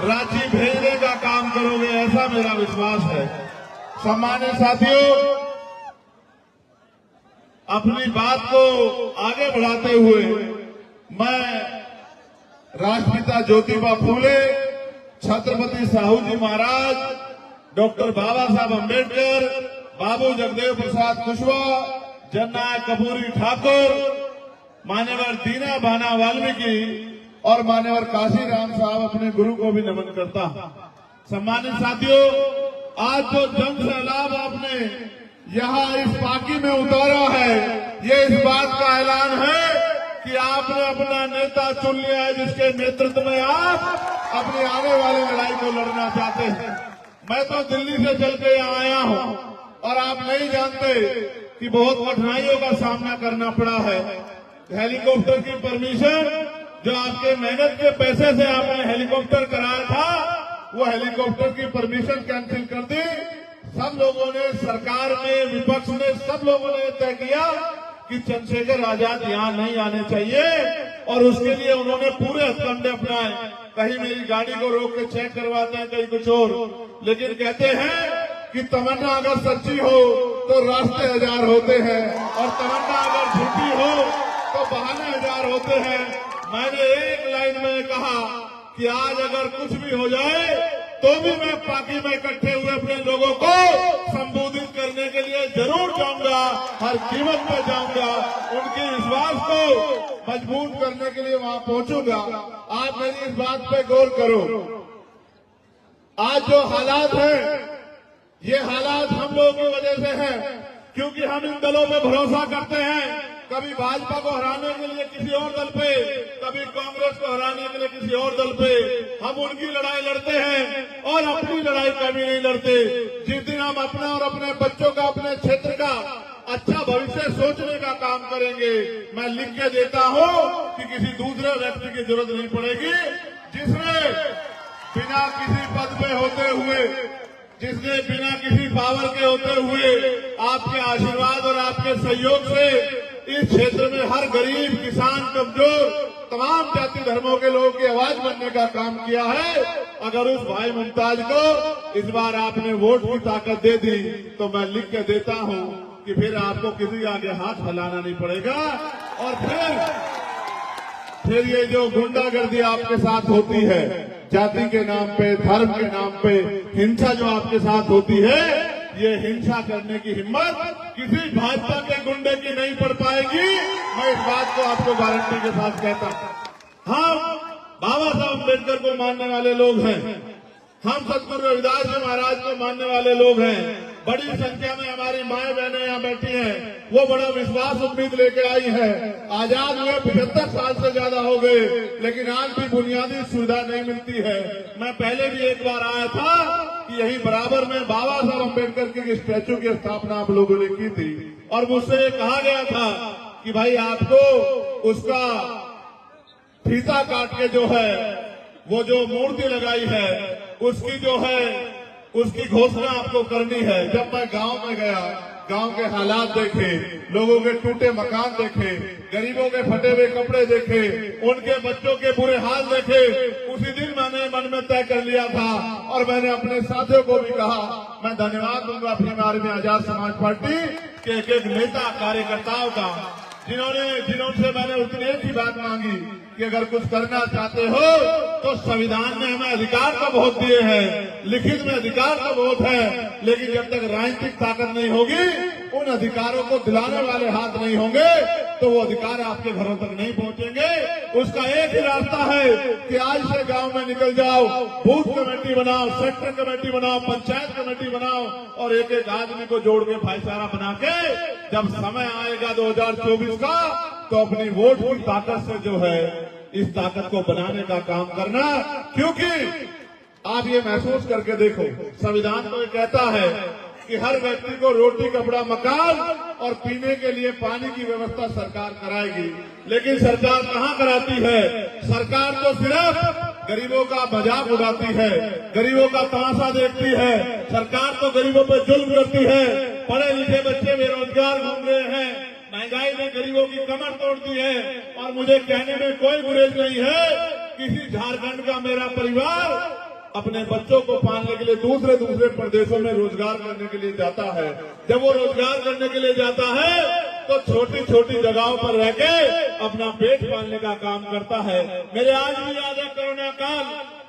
रांची भेजने का काम करोगे, ऐसा मेरा विश्वास है। सम्मानित साथियों, अपनी बात को आगे बढ़ाते हुए मैं राष्ट्रपिता ज्योतिबा फूले, छत्रपति साहू जी महाराज, डॉक्टर बाबा साहब अम्बेडकर, बाबू जगदेव प्रसाद कुशवाहा, जननायक कर्पूरी ठाकुर, मान्यवर दीना भाना वाल्मीकि और मान्यवर काशीराम साहब अपने गुरु को भी नमन करता हूं। सम्मानित साथियों, आज जो जन सैलाब आपने यहाँ इस पार्टी में उतारा है, ये इस बात का ऐलान है कि आपने अपना नेता चुन लिया है जिसके नेतृत्व में आप अपनी आने वाली लड़ाई को लड़ना चाहते हैं। मैं तो दिल्ली से चल के यहाँ आया हूँ और आप नहीं जानते कि बहुत कठिनाइयों का सामना करना पड़ा है। हेलीकॉप्टर की परमिशन जो आपके मेहनत के पैसे से आपने हेलीकॉप्टर कराया था, वो हेलीकॉप्टर की परमिशन कैंसिल कर दी। सब लोगों ने, सरकार ने, विपक्ष ने, सब लोगों ने तय किया कि चंद्रशेखर आजाद यहाँ नहीं आने चाहिए और उसके लिए उन्होंने पूरे हथकंडे अपनाए। कहीं मेरी गाड़ी को रोक के चेक करवाते हैं, कहीं कुछ और, लेकिन कहते हैं कि तमन्ना अगर सच्ची हो तो रास्ते हजार होते हैं और तमन्ना अगर झूठी हो तो बहाने हजार होते हैं। मैंने एक लाइन में कहा कि आज अगर कुछ भी हो जाए तो भी मैं पार्टी में इकट्ठे हुए अपने लोगों को संबोधित करने के लिए जरूर जाऊंगा, हर कीमत पर जाऊंगा, उनके विश्वास को मजबूत करने के लिए वहां पहुंचूंगा। आप मेरी इस बात पे गौर करो। आज जो हालात हैं, ये हालात हम लोगों की वजह से है, क्योंकि हम इन दलों पे भरोसा करते हैं। कभी भाजपा को हराने के लिए किसी और दल पे, कभी कांग्रेस को हराने के लिए किसी और दल पे हम उनकी लड़ाई लड़ते हैं और अपनी लड़ाई कभी नहीं लड़ते। जिस दिन हम अपना और अपने बच्चों का, अपने क्षेत्र का अच्छा भविष्य सोचने का काम करेंगे, मैं लिख के देता हूं कि किसी दूसरे व्यक्ति की जरूरत नहीं पड़ेगी, जिसने बिना किसी पद पे होते हुए, जिसने बिना किसी पावर के होते हुए आपके आशीर्वाद और आपके सहयोग से इस क्षेत्र में हर गरीब, किसान, कमजोर, तमाम जाति धर्मों के लोगों की आवाज बनने का काम किया है। अगर उस भाई मुमताज को इस बार आपने वोट की ताकत दे दी तो मैं लिख के देता हूं कि फिर आपको किसी आगे हाथ फैलाना नहीं पड़ेगा। और फिर ये जो गुंडागर्दी आपके साथ होती है, जाति के नाम पे, धर्म के नाम पे हिंसा जो आपके साथ होती है, ये हिंसा करने की हिम्मत किसी भाजपा के गुंडे की नहीं पड़ पाएगी। मैं इस बात को आपको गारंटी के साथ कहता हूं। हम बाबा साहब अम्बेडकर को मानने वाले लोग हैं, हम सतगुरु रविदास जी महाराज को मानने वाले लोग हैं। बड़ी संख्या में हमारी माएं बहनें यहाँ बैठी हैं, वो बड़ा विश्वास उम्मीद लेके आई है। आजाद हुए 75 साल से ज्यादा हो गए, लेकिन आज भी बुनियादी सुविधा नहीं मिलती है। मैं पहले भी एक बार आया था कि यही बराबर में बाबा साहब अम्बेडकर के स्टैचू की स्थापना आप लोगों ने की थी और मुझसे ये कहा गया था कि भाई आपको उसका फीता काट के जो है, वो जो मूर्ति लगाई है, उसकी जो है, उसकी घोषणा आपको करनी है। जब मैं गांव में गया, गांव के हालात देखे, लोगों के टूटे मकान देखे, गरीबों के फटे हुए कपड़े देखे, उनके बच्चों के बुरे हाल देखे, उसी दिन मैंने मन में तय कर लिया था और मैंने अपने साथियों को भी कहा, मैं धन्यवाद दूंगा अपनी बारे में आजाद समाज पार्टी के एक नेता कार्यकर्ताओं का, जिन्होंने मैंने उतनी एक ही बात मांगी कि अगर कुछ करना चाहते हो तो संविधान ने हमें अधिकार तो बहुत दिए हैं, लिखित में अधिकार तो बहुत है, लेकिन जब तक राजनीतिक ताकत नहीं होगी, उन अधिकारों को दिलाने वाले हाथ नहीं होंगे, तो वो अधिकार आपके घरों तक नहीं पहुंचेंगे। उसका एक ही रास्ता है कि आज से गांव में निकल जाओ, बूथ कमेटी बनाओ, सेक्टर कमेटी बनाओ, पंचायत कमेटी बनाओ और एक एक आदमी को जोड़ के भाईचारा बना के जब समय आएगा 2024 का, तो अपनी वोट की ताकत से जो है इस ताकत को बनाने का काम करना। क्योंकि आप ये महसूस करके देखो, संविधान तो ये कहता है कि हर व्यक्ति को रोटी, कपड़ा, मकान और पीने के लिए पानी की व्यवस्था सरकार कराएगी, लेकिन सरकार कहाँ कराती है? सरकार तो सिर्फ गरीबों का मजाक उड़ाती है, गरीबों का तमाशा देखती है। सरकार तो गरीबों पर जुल्म करती है। पढ़े लिखे बच्चे बेरोजगार घूम रहे हैं, महंगाई ने गरीबों की कमर तोड़ दी है। और मुझे कहने में कोई गुरेज नहीं है किसी झारखंड का मेरा परिवार अपने बच्चों को पालने के लिए दूसरे प्रदेशों में रोजगार करने के लिए जाता है। जब वो रोजगार करने के लिए जाता है तो छोटी छोटी जगहों पर रह के अपना पेट पालने का काम करता है। मेरे आज भी याद है कोरोना काल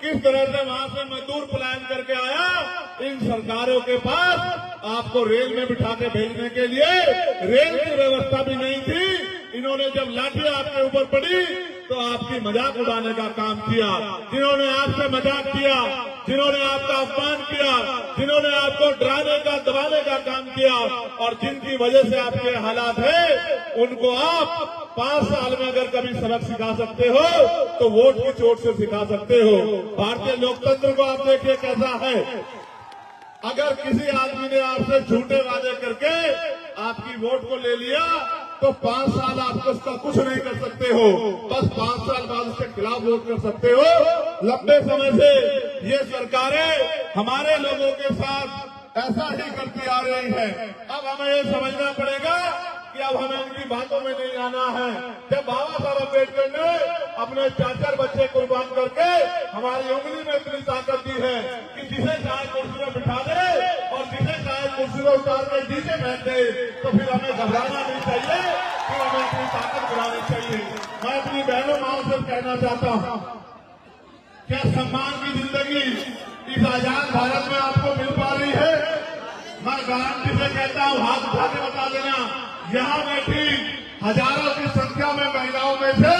किस तरह से वहां से मजदूर पलायन करके आया। इन सरकारों के पास आपको रेल में बिठा के भेजने के लिए रेल की व्यवस्था भी नहीं थी। इन्होंने जब लाठी आपके ऊपर पड़ी तो आपकी मजाक उड़ाने का काम किया। जिन्होंने आपसे मजाक किया, जिन्होंने आपका अपमान किया, जिन्होंने आपको डराने का दबाने का काम किया और जिनकी वजह से आपके हालात है, उनको आप 5 साल में अगर कभी सबक सिखा सकते हो तो वोट की चोट से सिखा सकते हो। भारतीय लोकतंत्र को आप देखिए कैसा है। अगर किसी आदमी ने आपसे झूठे वादे करके आपकी वोट को ले लिया तो 5 साल आप उसका कुछ नहीं कर सकते हो, बस 5 साल बाद उसके खिलाफ वोट कर सकते हो। लंबे समय से ये सरकारें हमारे लोगों के साथ ऐसा ही करती आ रही है। अब हमें ये समझना पड़ेगा कि अब हमें उनकी बातों में नहीं आना है। जब बाबा साहब अम्बेडकर ने अपने 4 बच्चे कुर्बान करके हमारी उंगली में इतनी ताकत दी है कि जिसे चाहे कुर्सी में बिठा दे और जिसे चाहे कुर्सी में उतार कर नीचे बैठ दे, तो फिर हमें घबराना नहीं चाहिए, फिर हमें अपनी ताकत बढ़ानी चाहिए। मैं अपनी बहनों माओं से कहना चाहता हूँ, क्या सम्मान की जिंदगी इस आजाद भारत में आपको मिल पा रही है? मैं गारंटी से कहता हूँ, हाथ उठा के बता देना, यहाँ बैठी हजारों की संख्या में महिलाओं में से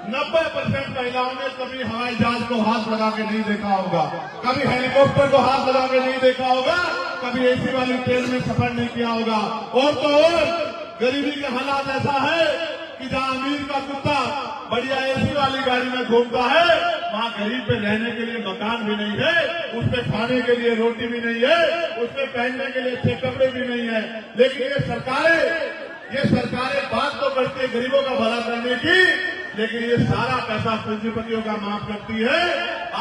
90% महिलाओं ने कभी हवाई जहाज को हाथ लगा के नहीं देखा होगा, कभी हेलीकॉप्टर को हाथ लगा के नहीं देखा होगा, कभी एसी वाली ट्रेन में सफर नहीं किया होगा। और तो और गरीबी के हालात ऐसा है कि जहाँ अमीर का कुत्ता बढ़िया एसी वाली गाड़ी में घूमता है, वहाँ गरीब पे रहने के लिए मकान भी नहीं है, उसपे खाने के लिए रोटी भी नहीं है, उसपे पहनने के लिए अच्छे कपड़े भी नहीं है। लेकिन ये सरकारें बात तो करती है गरीबों का भला करने की, लेकिन ये सारा पैसा पूंजीपतियों का माफ करती है।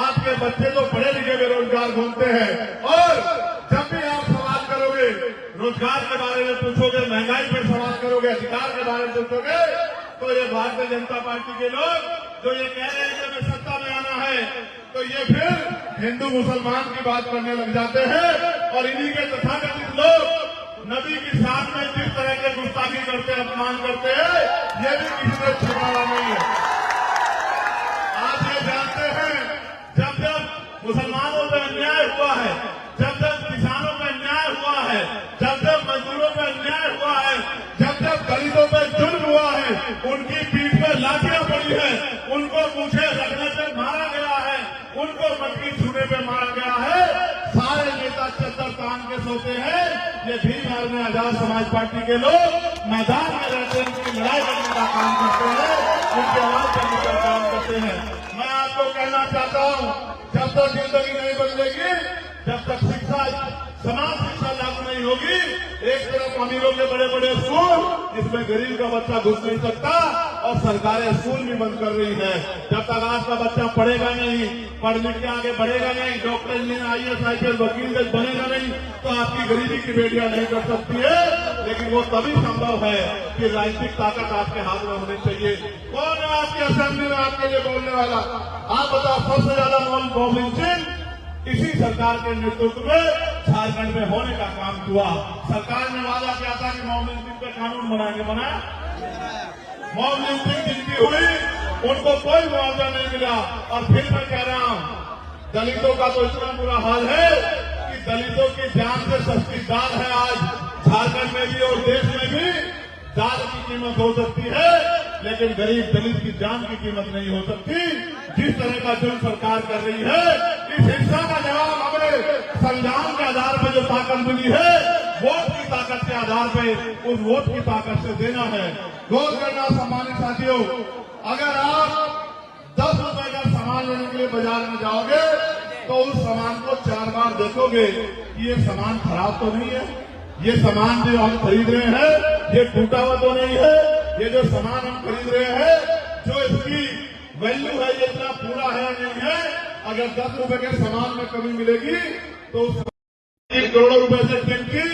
आपके बच्चे तो पढ़े लिखे बेरोजगार घूमते हैं, और जब भी आप सवाल करोगे, रोजगार के बारे में पूछोगे, महंगाई पर सवाल करोगे, अधिकार के बारे में पूछोगे, तो ये भारतीय जनता पार्टी के लोग जो ये कह रहे हैं कि हमें सत्ता में आना है, तो ये फिर हिंदू मुसलमान की बात करने लग जाते हैं। और इन्हीं के तथाकथित लोग नबी की शान में जिस तरह के गुस्ताखी करते, अपमान करते हैं, ये भी किसी से छिपाना नहीं है। आप ये जानते हैं, जब जब मुसलमानों पर अन्याय हुआ है, जब जब किसानों पर अन्याय हुआ है, जब जब मजदूरों पर अन्याय हुआ है, जब जब दलितों पर जुर्म हुआ है, उनकी पीठ पर लाठियां पड़ी है, उनको पूछे रखने से मारा गया है, उनको मटकी छूने पे मारा गया है, सारे नेता चद्दर तान के सोते हैं। ये भीम आर्मी आजाद समाज पार्टी के लोग मैदान में रहते हैं, उनकी लड़ाई करने का काम करते हैं, उनकी आवाज करने का काम करते हैं। मैं आपको कहना चाहता हूँ, जब तक जिंदगी नहीं बदलेगी, जब तक शिक्षा समान शिक्षा लागू नहीं होगी, एक तरफ अमीरों के बड़े बड़े स्कूल जिसमें गरीब का बच्चा घुस नहीं सकता, और सरकारें स्कूल भी बंद कर रही है। जब तक आपका बच्चा पढ़ेगा नहीं, पढ़ लिख के आगे बढ़ेगा नहीं, डॉक्टर इंजीनियर IAS IPS वकील जज बनेगा नहीं, तो आपकी गरीबी की बेटियां नहीं कर सकती है। लेकिन वो तभी संभव है कि राजनीतिक ताकत आपके हाथ में होनी चाहिए। कौन है आपकी असेंबली में आपके लिए बोलने वाला? आप बताओ, सबसे ज्यादा मोहन सिंह इसी सरकार के नेतृत्व में झारखंड में होने का काम हुआ। सरकार ने वादा किया था कि मोहम्मद सिंह पे कानून बनाएंगे, बनाया? मोहम्मद सिंह जिनकी हुई उनको कोई मुआवजा नहीं मिला। और फिर मैं कह रहा हूं, दलितों का तो इतना बुरा हाल है कि दलितों की जान से सस्ती दाल है आज झारखंड में भी और देश में भी। दाल की कीमत हो सकती है, लेकिन गरीब दलित की जान की कीमत नहीं हो सकती। जिस तरह का जुल्म सरकार कर रही है, इस हिंसा का जवाब हमें संविधान के आधार पर जो ताकत मिली है, वोट की ताकत के आधार पर उस वोट की ताकत से देना है। गौर करना सम्मानित साथियों, अगर आप 10 रुपए का सामान लेने के लिए बाजार में जाओगे तो उस सामान को 4 बार देखोगे कि ये सामान खराब तो नहीं है, ये सामान जो हम खरीद रहे हैं ये टूटा हुआ तो नहीं है, ये जो सामान हम खरीद रहे हैं जो इसकी वैल्यू है ये इतना पूरा है नहीं है। अगर 10 रुपए के सामान में कमी मिलेगी तो 1 करोड़ रुपए से टिक की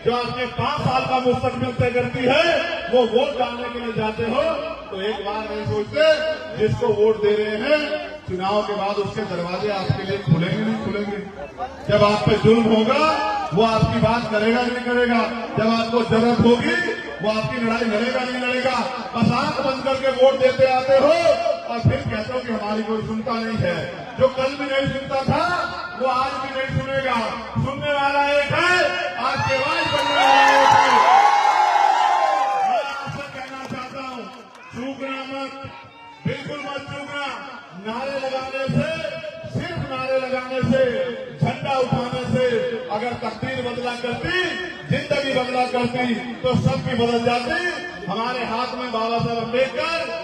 जो आपके 5 साल का मुस्तकबिल तय करती है, वो वोट डालने के लिए जाते हो तो एक बार नहीं सोचते जिसको वोट दे रहे हैं चुनाव के बाद उसके दरवाजे आपके लिए खुलेंगे नहीं खुलेंगे। जब आप पे जुल्म होगा वो आपकी बात करेगा नहीं करेगा, जब आपको जरूरत होगी वो आपकी लड़ाई लड़ेगा नहीं लड़ेगा। बस आंख बंद करके वोट देते आते हो और फिर कहते हो कि हमारी कोई सुनता नहीं है। जो कल भी नहीं सुनता था वो आज भी नहीं सुनेगा। सुनने वाला एक है, आपकी आवाज बनने वाला एक है। मैं आपसे कहना चाहता हूँ, चूकना मत, बिल्कुल मत चूकना। नारे लगाने से, सिर्फ नारे लगाने से, झंडा उठाने से अगर तकदीर बदला करती, जिंदगी बदला करती तो सब की बदल जाती। हमारे हाथ में बाबा साहब अम्बेडकर